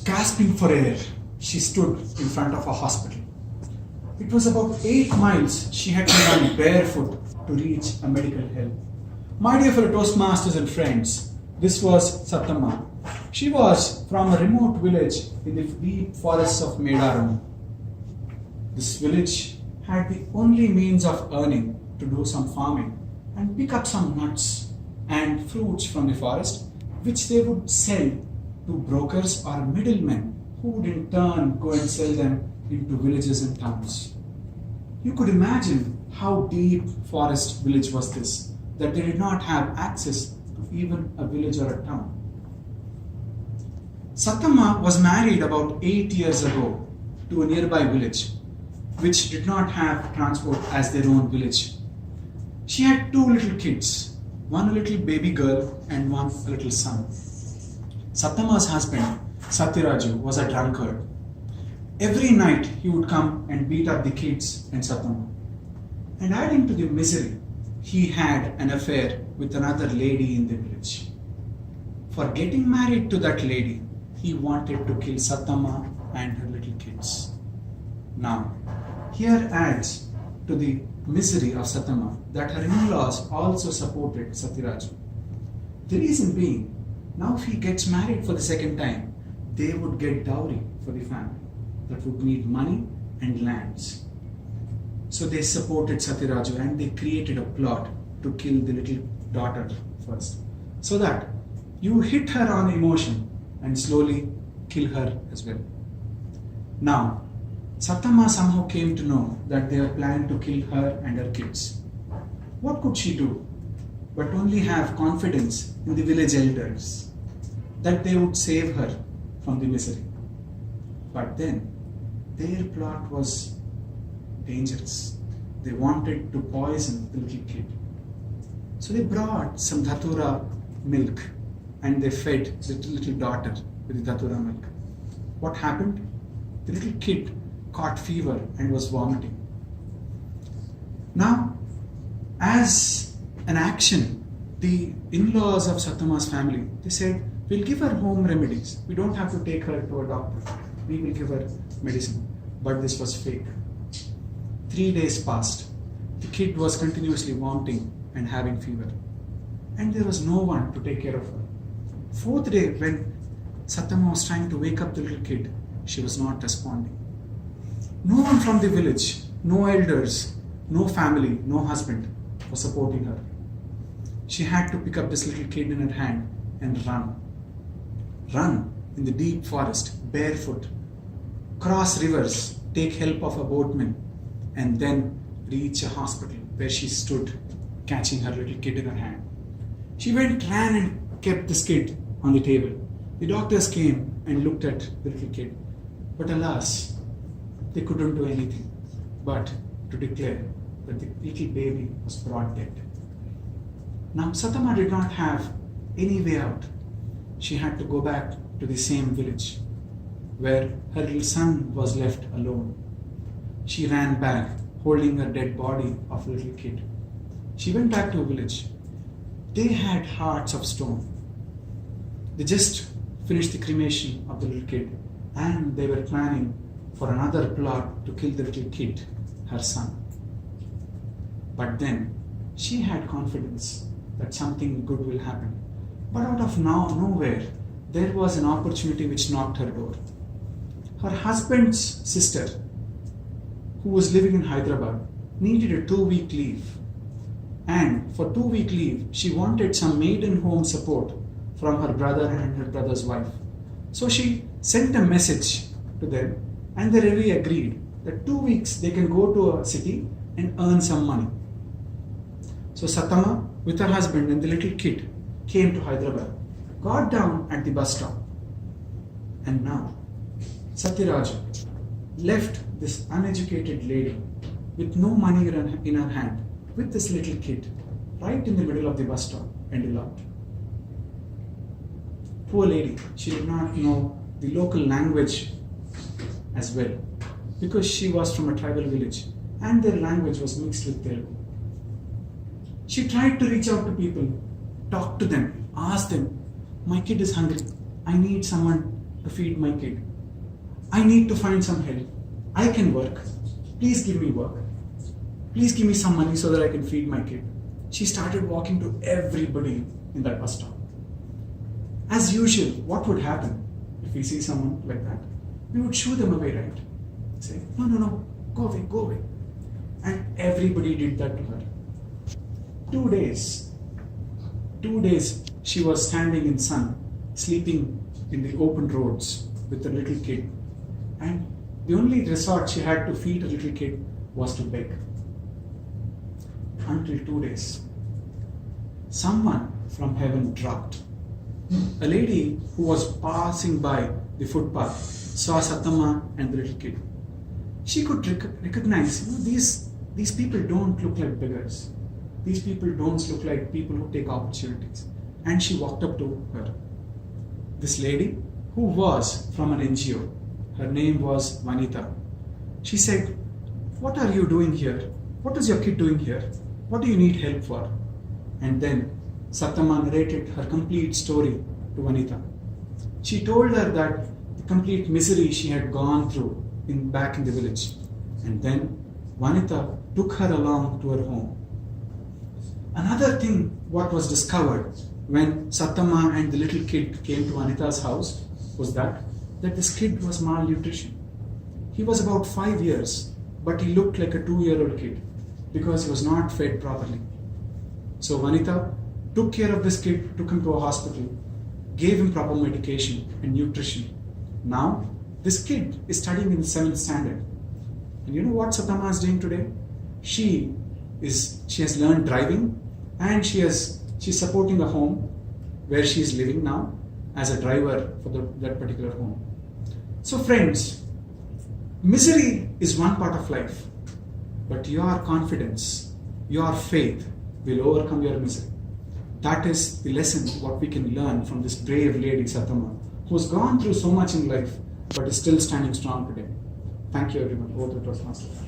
Gasping for air, she stood in front of a hospital. It was about 8 miles she had to run barefoot to reach a medical help. My dear fellow Toastmasters and friends, this was Sattama. She was from a remote village in the deep forests of Medaram. This village had the only means of earning to do some farming and pick up some nuts and fruits from the forest, which they would sell to brokers or middlemen who would in turn go and sell them into villages and towns. You could imagine how deep forest village was this, that they did not have access to even a village or a town. Sattama was married about 8 years ago to a nearby village, which did not have transport as their own village. She had 2 little kids, one little baby girl and one little son. Sattama's husband, Satyaraju, was a drunkard. Every night he would come and beat up the kids and Sattama. And adding to the misery, he had an affair with another lady in the village. For getting married to that lady, he wanted to kill Sattama and her little kids. Now, here adds to the misery of Sattama that her in-laws also supported Satyaraju. The reason being, now if he gets married for the second time, they would get dowry for the family that would need money and lands. So they supported Satyaraju and they created a plot to kill the little daughter first, so that you hit her on emotion and slowly kill her as well. Now, Sattama somehow came to know that they are planning to kill her and her kids. What could she do but only have confidence in the village elders that they would save her from the misery? But then their plot was dangerous. They wanted to poison the little kid. So they brought some dhatura milk and they fed the little daughter with the dhatura milk. What happened? The little kid caught fever and was vomiting. Now, as an action, the in-laws of Sattama's family, they said, we'll give her home remedies. We don't have to take her to a doctor. We will give her medicine. But this was fake. 3 days passed. The kid was continuously vomiting and having fever. And there was no one to take care of her. 4th day, when Sattama was trying to wake up the little kid, she was not responding. No one from the village, no elders, no family, no husband was supporting her. She had to pick up this little kid in her hand and run. Run in the deep forest, barefoot, cross rivers, take help of a boatman, and then reach a hospital where she stood, catching her little kid in her hand. She ran and kept this kid on the table. The doctors came and looked at the little kid. But alas, they couldn't do anything but to declare that the little baby was brought dead. Now, Sattama did not have any way out. She had to go back to the same village where her little son was left alone. She ran back, holding her dead body of the little kid. She went back to a village. They had hearts of stone. They just finished the cremation of the little kid and they were planning for another plot to kill the little kid, her son. But then she had confidence that something good will happen. But out of nowhere, there was an opportunity which knocked her door. Her husband's sister, who was living in Hyderabad, needed a 2-week leave. And for 2-week leave, she wanted some maiden home support from her brother and her brother's wife. So she sent a message to them and they really agreed that 2 weeks they can go to a city and earn some money. So Sattama, with her husband and the little kid, came to Hyderabad, got down at the bus stop. And now, Satyaraju left this uneducated lady with no money in her hand, with this little kid, right in the middle of the bus stop and eloped. Poor lady, she did not know the local language as well, because she was from a tribal village and their language was mixed with Telugu. She tried to reach out to people, talk to them, ask them, my kid is hungry, I need someone to feed my kid. I need to find some help. I can work. Please give me work. Please give me some money so that I can feed my kid. She started walking to everybody in that bus stop. As usual, what would happen if we see someone like that? We would shoo them away, right? Say, no, no, no, go away, go away. And everybody did that to her. 2 days she was standing in sun, sleeping in the open roads with a little kid. And the only resort she had to feed a little kid was to beg. Until 2 days. Someone from heaven dropped. A lady who was passing by the footpath saw Sattama and the little kid. She could recognize, these people don't look like beggars. These people don't look like people who take opportunities. And she walked up to her. This lady, who was from an NGO, her name was Vanita. She said, what are you doing here? What is your kid doing here? What do you need help for? And then Sattama narrated her complete story to Vanita. She told her that the complete misery she had gone through back in the village. And then Vanita took her along to her home. Another thing what was discovered when Sattama and the little kid came to Vanita's house was that this kid was malnutrition. He was about 5 years, but he looked like a 2-year-old kid because he was not fed properly. So Vanita took care of this kid, took him to a hospital, gave him proper medication and nutrition. Now, this kid is studying in the 7th standard. And you know what Sattama is doing today? She has learned driving, and she's supporting a home where she is living now as a driver for that particular home. So friends, misery is one part of life, but your confidence, your faith will overcome your misery. That is the lesson what we can learn from this brave lady Sattama, who's gone through so much in life but is still standing strong today. Thank you everyone. Over to Toastmasters.